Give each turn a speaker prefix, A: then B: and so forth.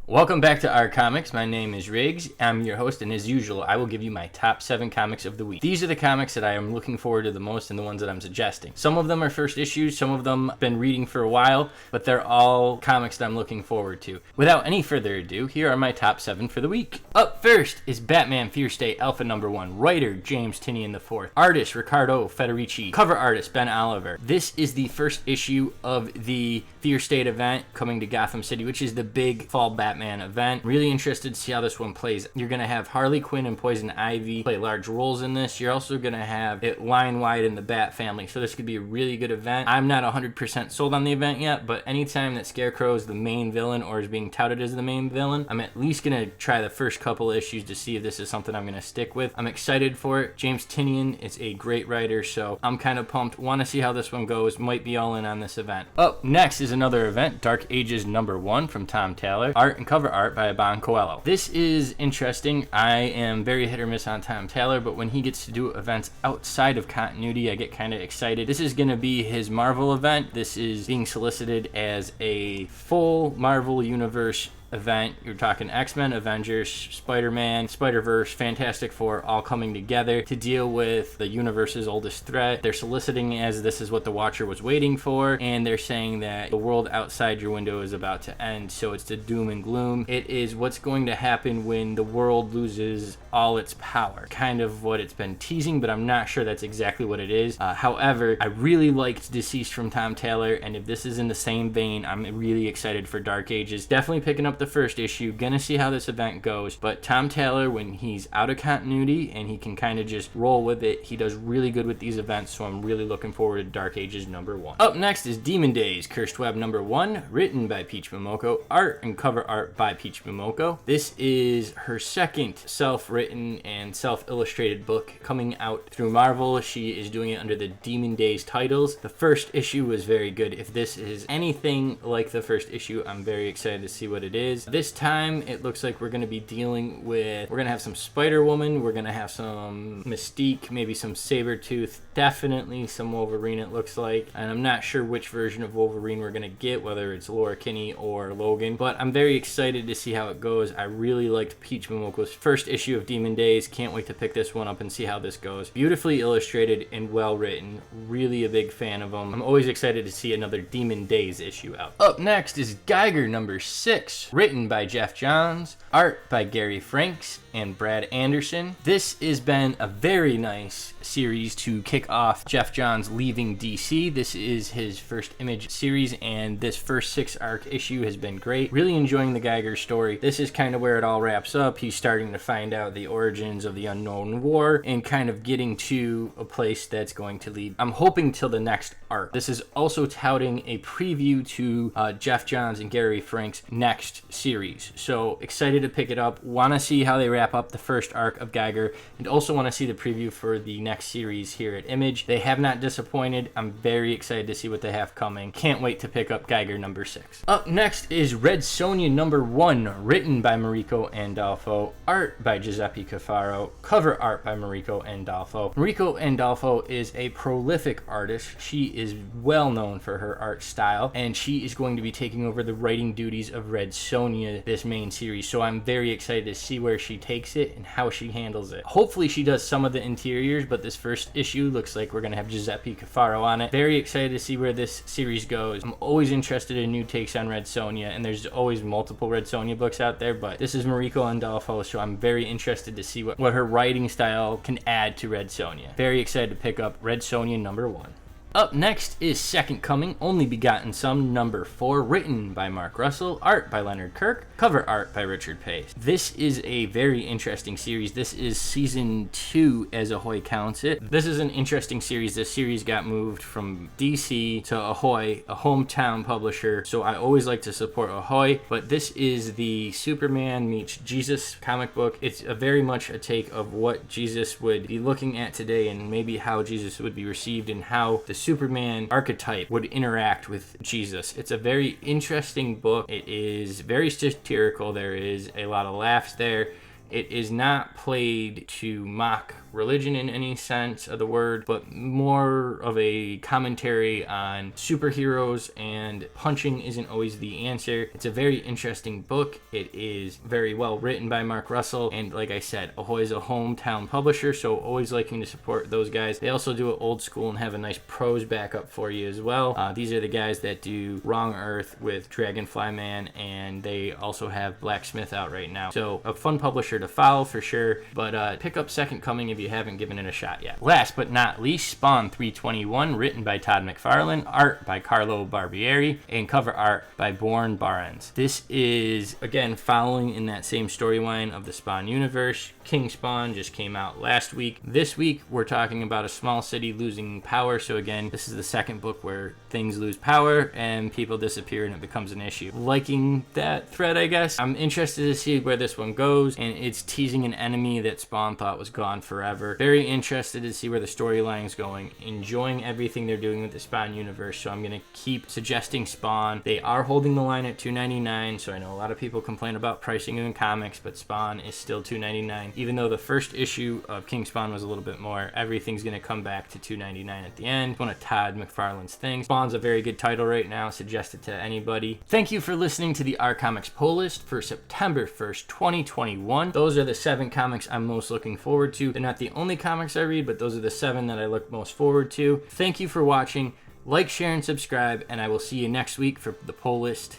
A: Welcome back to Rcomics. My name is Riggs. I'm your host, and as usual, I will give you my top 7 comics of the week. These are the comics that I am looking forward to the most and the ones that I'm suggesting. Some of them are first issues, some of them I've been reading for a while, but they're all comics that I'm looking forward to. Without any further ado, here are my top 7 for the week. Up first is Batman Fear State Alpha number 1. Writer, James Tynion IV. Artist, Riccardo Federici. Cover artist, Ben Oliver. This is the first issue of the Fear State event coming to Gotham City, which is the big fall Batman event. Really interested to see how this one plays. You're going to have Harley Quinn and Poison Ivy play large roles in this. You're also going to have it line-wide in the Bat family, so this could be a really good event. I'm not 100% sold on the event yet, but anytime that Scarecrow is the main villain or is being touted as the main villain, I'm at least going to try the first couple issues to see if this is something I'm going to stick with. I'm excited for it. James Tynion is a great writer, so I'm kind of pumped. Want to see how this one goes. Might be all in on this event. Up next is another event, Dark Ages number 1 from Tom Taylor. Art and cover art by Bon Coelho. This is interesting. I am very hit or miss on Tom Taylor, but when he gets to do events outside of continuity, I get kind of excited. This is going to be his Marvel event. This is being solicited as a full Marvel Universe event. You're talking X-Men, Avengers, Spider-Man, Spider-Verse, Fantastic Four all coming together to deal with the universe's oldest threat. They're soliciting as this is what the Watcher was waiting for, and they're saying that the world outside your window is about to end, so it's the doom and gloom. It is what's going to happen when the world loses all its power. Kind of what it's been teasing, but I'm not sure that's exactly what it is. However, I really liked Deceased from Tom Taylor, and if this is in the same vein, I'm really excited for Dark Ages. Definitely picking up the first issue. Gonna see how this event goes, but Tom Taylor, when he's out of continuity and he can kind of just roll with it, he does really good with these events, so I'm really looking forward to Dark Ages number 1. Up next is Demon Days Cursed Web number 1, written by Peach Momoko, art and cover art by Peach Momoko. This is her second self-written and self-illustrated book coming out through Marvel. She is doing it under the Demon Days titles. The first issue was very good. If this is anything like the first issue, I'm very excited to see what it is. This time, it looks like we're going to be dealing with, we're going to have some Spider-Woman, we're going to have some Mystique, maybe some Sabretooth, definitely some Wolverine it looks like, and I'm not sure which version of Wolverine we're going to get, whether it's Laura Kinney or Logan, but I'm very excited to see how it goes. I really liked Peach Momoko's first issue of Demon Days. Can't wait to pick this one up and see how this goes. Beautifully illustrated and well written. Really a big fan of them. I'm always excited to see another Demon Days issue out. Up next is Geiger number 6. Written by Jeff Johns, art by Gary Franks and Brad Anderson. This has been a very nice series to kick off Jeff Johns leaving DC. This is his first Image series, and this first 6 arc issue has been great. Really enjoying the Geiger story. This is kind of where it all wraps up. He's starting to find out the origins of the Unknown War and kind of getting to a place that's going to lead, I'm hoping, till the next arc. This is also touting a preview to Jeff Johns and Gary Franks' next series. So excited to pick it up. Want to see how they wrap up the first arc of Geiger, and also want to see the preview for the next series here at Image. They have not disappointed. I'm very excited to see what they have coming. Can't wait to pick up Geiger number 6. Up next is Red Sonja number 1, written by Mariko Andolfo, art by Giuseppe Cafaro, cover art by Mariko Andolfo. Mariko Andolfo is a prolific artist. She is well known for her art style, and she is going to be taking over the writing duties of Red Sonja this main series, so I'm very excited to see where she takes it and how she handles it. Hopefully she does some of the interiors, but this first issue looks like we're going to have Giuseppe Cafaro on it. Very excited to see where this series goes. I'm always interested in new takes on Red Sonja, and there's always multiple Red Sonja books out there, but this is Mariko Andolfo, so I'm very interested to see what her writing style can add to Red Sonja. Very excited to pick up Red Sonja number 1. Up next is Second Coming, Only Begotten Son number 4, written by Mark Russell, art by Leonard Kirk, cover art by Richard Pace. This is a very interesting series. This is season 2 as Ahoy counts it. This is an interesting series. This series got moved from DC to Ahoy, a hometown publisher, so I always like to support Ahoy, but this is the Superman meets Jesus comic book. It's very much a take of what Jesus would be looking at today, and maybe how Jesus would be received, and how the Superman archetype would interact with Jesus. It's a very interesting book. It is very satirical. There is a lot of laughs there. It is not played to mock religion in any sense of the word, but more of a commentary on superheroes, and punching isn't always the answer. It's a very interesting book. It is very well written by Mark Russell, and like I said, Ahoy is a hometown publisher, so always liking to support those guys. They also do it old school and have a nice prose backup for you as well. These are the guys that do Wrong Earth with Dragonfly Man, and they also have Blacksmith out right now. So a fun publisher to follow for sure, but pick up Second Coming if you haven't given it a shot yet. Last but not least, Spawn 321, written by Todd McFarlane, art by Carlo Barbieri, and cover art by Born Barnes. This is, again, following in that same storyline of the Spawn universe. King Spawn just came out last week. This week, we're talking about a small city losing power. So again, this is the second book where things lose power and people disappear and it becomes an issue. Liking that thread, I guess. I'm interested to see where this one goes, and it's teasing an enemy that Spawn thought was gone forever. Very interested to see where the storyline is going. Enjoying everything they're doing with the Spawn universe, so I'm going to keep suggesting Spawn. They are holding the line at $2.99, so I know a lot of people complain about pricing in comics, but Spawn is still $2.99. Even though the first issue of King Spawn was a little bit more, everything's going to come back to $2.99 at the end. One of Todd McFarlane's things. Spawn's a very good title right now, suggest it to anybody. Thank you for listening to the Rcomics pull list for September 1st, 2021. Those are the 7 comics I'm most looking forward to. They're not the only comics I read, but those are the 7 that I look most forward to. Thank you for watching. Like, share, and subscribe, and I will see you next week for the pull list.